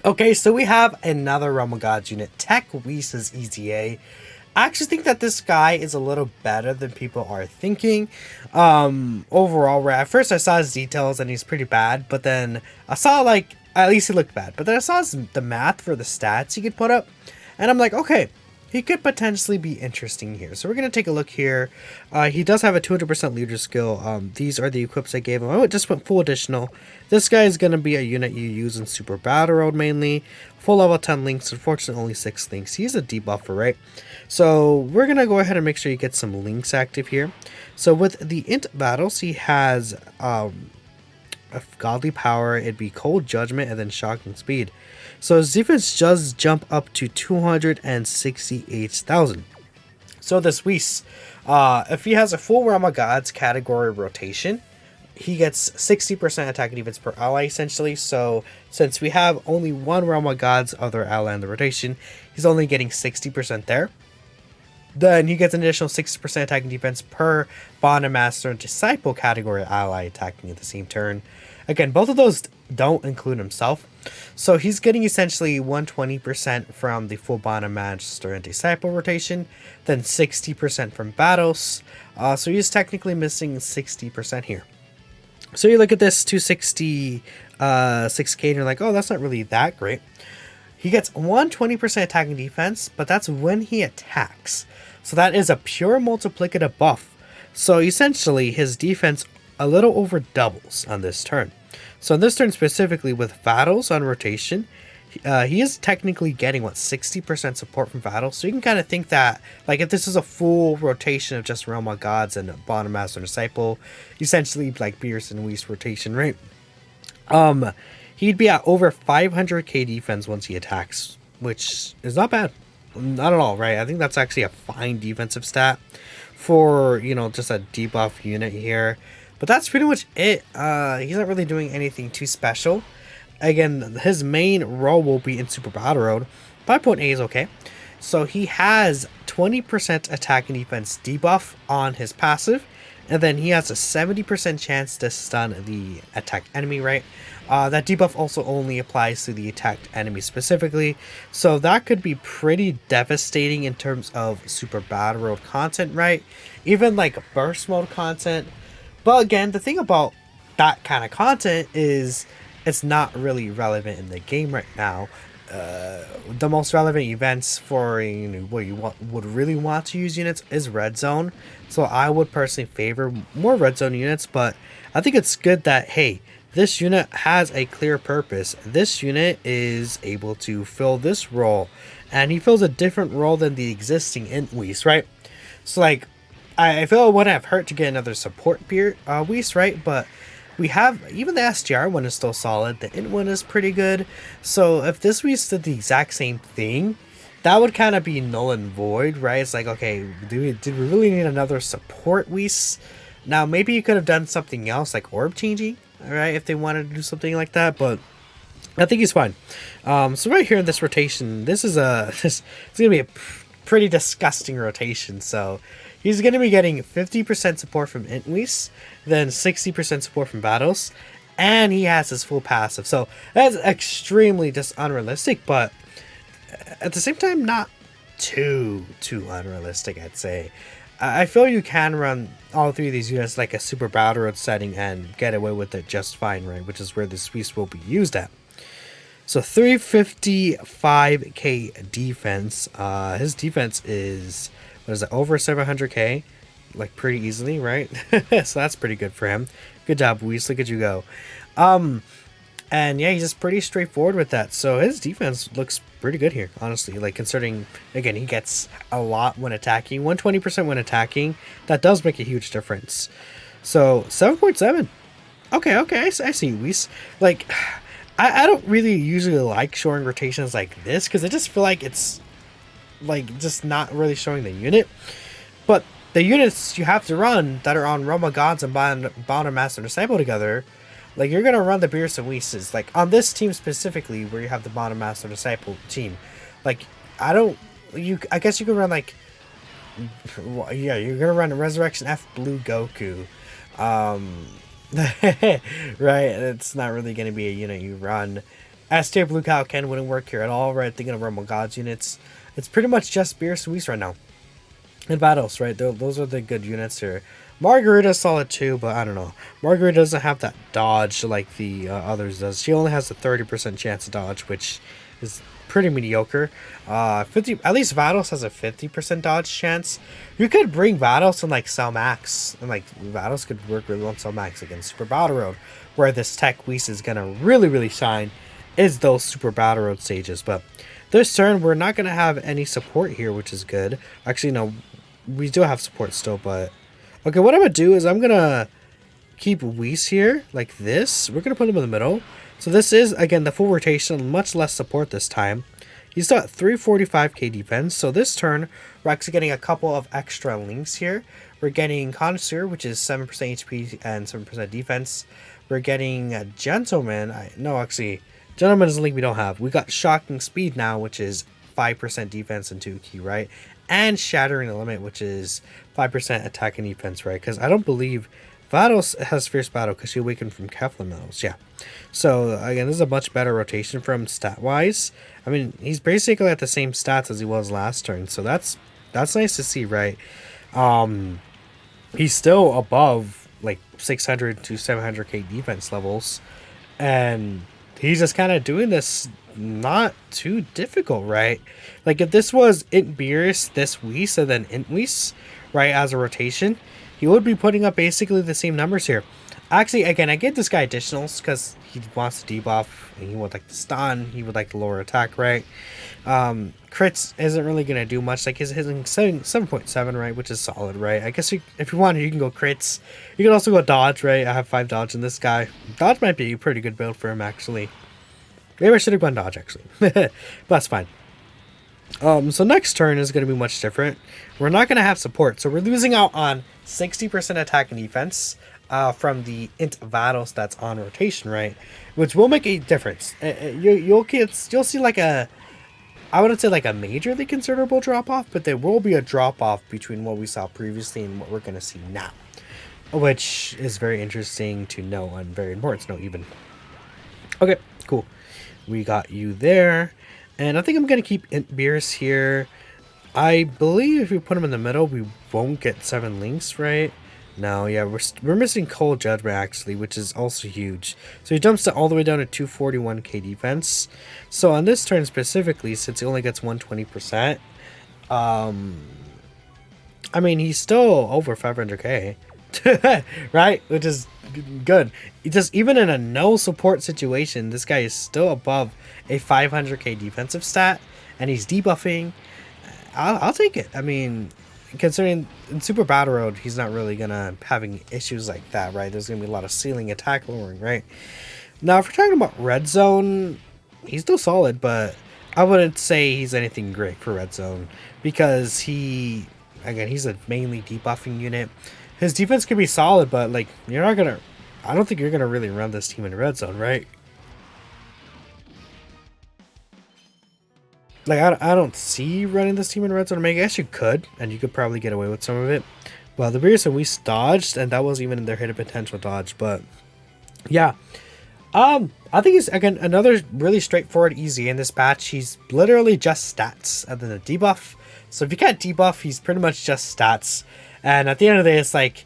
Okay, so we have another Realm of Gods unit, Tech Whis' EZA. I actually think that this guy is a little better than people are thinking. Overall, right, at first I saw his details and he's pretty bad, but then I saw, like, at least he looked bad. But then I saw the math for the stats he could put up, and I'm like, okay, he could potentially be interesting here. So we're going to take a look here. He does have a 200% leader skill. These are the equips I gave him. I just went full additional. This guy is going to be a unit you use in Super Battle Road mainly. Full level 10 links. Unfortunately, only 6 links. He's a debuffer, right? So we're going to go ahead and make sure you get some links active here. So with the int battles, he has a godly power. It'd be cold judgment and then shocking speed. So his defense does jump up to 268,000. So this Whis, if he has a full Realm of Gods category rotation, he gets 60% attack and defense per ally essentially. So since we have only one Realm of Gods other ally in the rotation, he's only getting 60% there. Then he gets an additional 60% attack and defense per Bond and Master and Disciple category ally attacking at the same turn. Again, both of those don't include himself. So he's getting essentially 120% from the full Bond and Master and Disciple rotation, then 60% from battles. So he's technically missing 60% here. So you look at this 260 6k and you're like, oh, that's not really that great. He gets 120% attack and defense, but that's when he attacks. So that is a pure multiplicative buff. So essentially his defense a little over doubles on this turn. So in this turn specifically with Battles on rotation, he is technically getting, 60% support from Battles. So you can kind of think that, like, if this is a full rotation of just Realm of Gods and Bond Master and Disciple, essentially like Beerus and Whis rotation, right? He'd be at over 500k defense once he attacks, which is not bad. Not at all, right? I think that's actually a fine defensive stat for, just a debuff unit here. But that's pretty much it. He's not really doing anything too special. Again, his main role will be in Super Battle Road. 5.8 is okay. So he has 20% attack and defense debuff on his passive. And then he has a 70% chance to stun the attacked enemy, right? That debuff also only applies to the attacked enemy specifically. So that could be pretty devastating in terms of Super Battle Road content, right? Even like burst mode content. But again, the thing about that kind of content is it's not really relevant in the game right now. The most relevant events for what you would really want to use units is red zone. So I would personally favor more red zone units, but I think it's good that, hey, this unit has a clear purpose. This unit is able to fill this role, and he fills a different role than the existing int Whis, right? So like, I feel it wouldn't have hurt to get another support Whis, right? But we have, even the STR one is still solid. The int one is pretty good. So if this Whis did the exact same thing, that would kind of be null and void, right? It's like, okay, did we really need another support Whis? Now, maybe you could have done something else, like orb changing, right? If they wanted to do something like that, but I think he's fine. So right here in this rotation, this is it's going to be a pretty disgusting rotation. So he's going to be getting 50% support from int Whis, then 60% support from battles, and he has his full passive. So that's extremely just unrealistic, but at the same time, not too unrealistic, I'd say. I feel you can run all three of these units like a Super Battle Road setting and get away with it just fine, right? Which is where this Whis will be used at. So 355k defense. His defense is, what is it, over 700k? Like pretty easily, right? So that's pretty good for him. Good job, Whis. Look at you go. And yeah, he's just pretty straightforward with that. So his defense looks pretty good here, honestly. Like, considering, again, he gets a lot when attacking. 120% when attacking. That does make a huge difference. So 7.7. Okay, I see, Whis. Like, I don't really usually like showing rotations like this, because I just feel like it's, like, just not really showing the unit. But the units you have to run that are on Realm of Gods and Bond and Master and Disciple together, like, you're going to run the Beerus and Whis. Like, on this team specifically, where you have the Bond and Master Disciple team, like, I guess you can run, like, yeah, you're going to run Resurrection F Blue Goku. Right? It's not really going to be a unit you run. S tier Blue Kaioken wouldn't work here at all, right? Thinking of Rumble Gods units, it's pretty much just Beerus and Whis right now. And Vados, right? Those are the good units here. Margarita's solid too, but I don't know. Margarita doesn't have that dodge like the others does. She only has a 30% chance to dodge, which is pretty mediocre. 50, at least Vados has a 50% dodge chance. You could bring Vados and like Cell Max, and like Vados could work really well on Cell Max against Super Battle Road, where this Tech Whis is gonna really shine is those Super Battle Road stages. But this turn we're not gonna have any support here, which is good. Actually, no, we do have support still, but okay, what I'm gonna do is I'm gonna keep Whis here like this. We're gonna put him in the middle. So this is again the full rotation, much less support this time. He's still at 345k defense. So this turn we're actually getting a couple of extra links here. We're getting Connoisseur, which is 7% HP and 7% defense. We're getting a Gentleman. Gentleman is a link we don't have. We got Shocking Speed now, which is 5% defense and 2 key, right? And Shattering the Limit, which is 5% attack and defense, right? Because I don't believe Vados has Fierce Battle because she awakened from Kefla Metals. Yeah. So, again, this is a much better rotation for him stat-wise. I mean, he's basically at the same stats as he was last turn. So, that's nice to see, right? He's still above, like, 600 to 700k defense levels. And he's just kind of doing this not too difficult, right? Like, if this was Int Beerus, this Whis, and then Int Whis, right, as a rotation, he would be putting up basically the same numbers here. Actually, again, I give this guy additionals because he wants to debuff, and he would like to stun, he would like to lower attack, right? Crits isn't really going to do much. Like, he's hitting 7.7, right, which is solid, right? I guess if you want, you can go crits. You can also go dodge, right? I have 5 dodge in this guy. Dodge might be a pretty good build for him, actually. Maybe I should have gone dodge, actually. But that's fine. So next turn is going to be much different. We're not going to have support, so we're losing out on 60% attack and defense from the Int Vados that's on rotation, right? Which will make a difference. You'll see like a, I wouldn't say like a majorly considerable drop off, but there will be a drop off between what we saw previously and what we're going to see now, which is very interesting to know and very important to know even. Okay, cool. We got you there. And I think I'm going to keep Int Beerus here. I believe if we put him in the middle, we won't get 7 links, right? No, yeah, we're missing Cold Judgment, actually, which is also huge. So he jumps all the way down to 241k defense. So on this turn specifically, since he only gets 120%, I mean, he's still over 500k, right? Which is good. Just even in a no support situation, this guy is still above a 500k defensive stat, and he's debuffing. I'll take it. I mean, considering in Super Battle Road, he's not really gonna having issues like that, right? There's gonna be a lot of ceiling attack lowering, right? Now, if we're talking about Red Zone, he's still solid, but I wouldn't say he's anything great for Red Zone because he's a mainly debuffing unit. His defense could be solid, but like I don't think you're gonna really run this team in Red Zone, right? Like, I don't see running this team in Red Zone. I mean, I guess you could, and you could probably get away with some of it. Well, the Beerus and Whis dodged, and that wasn't even in their hidden potential dodge. But, yeah. I think he's, again, another really straightforward easy in this patch. He's literally just stats, and then a debuff. So if you can't debuff, he's pretty much just stats. And at the end of the day, it's like,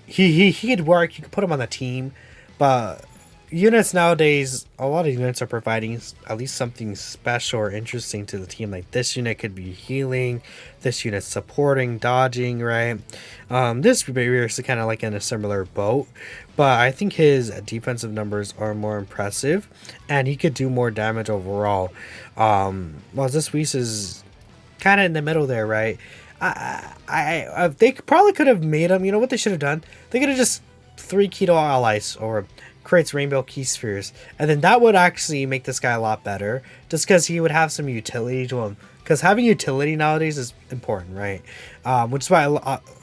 he could work. You could put him on the team. But units nowadays, a lot of units are providing at least something special or interesting to the team. Like this unit could be healing, this unit's supporting, dodging, right? This Beerus is kind of like in a similar boat, but I think his defensive numbers are more impressive, and he could do more damage overall. While this Whis is kind of in the middle there, right? They probably could have made him. You know what they should have done? They could have just 3 Keto Allies or creates Rainbow Key Spheres, and then that would actually make this guy a lot better, just because he would have some utility to him, because having utility nowadays is important, right? Which is why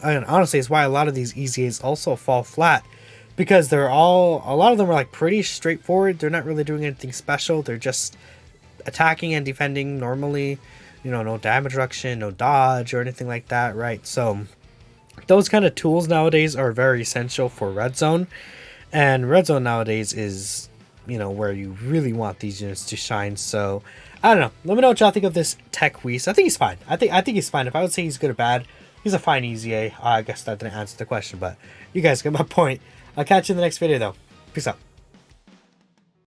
honestly it's why a lot of these EZAs also fall flat, because a lot of them are like pretty straightforward. They're not really doing anything special. They're just attacking and defending normally, no damage reduction, no dodge or anything like that, right? So those kind of tools nowadays are very essential for Red Zone. And Red Zone nowadays is you know, where you really want these units to shine. So I don't know. Let me know what y'all think of this Tech Whis. I think he's fine. I think he's fine. If I would say he's good or bad, he's a fine EZA. I guess that didn't answer the question, but you guys get my point. I'll catch you in the next video though. Peace out.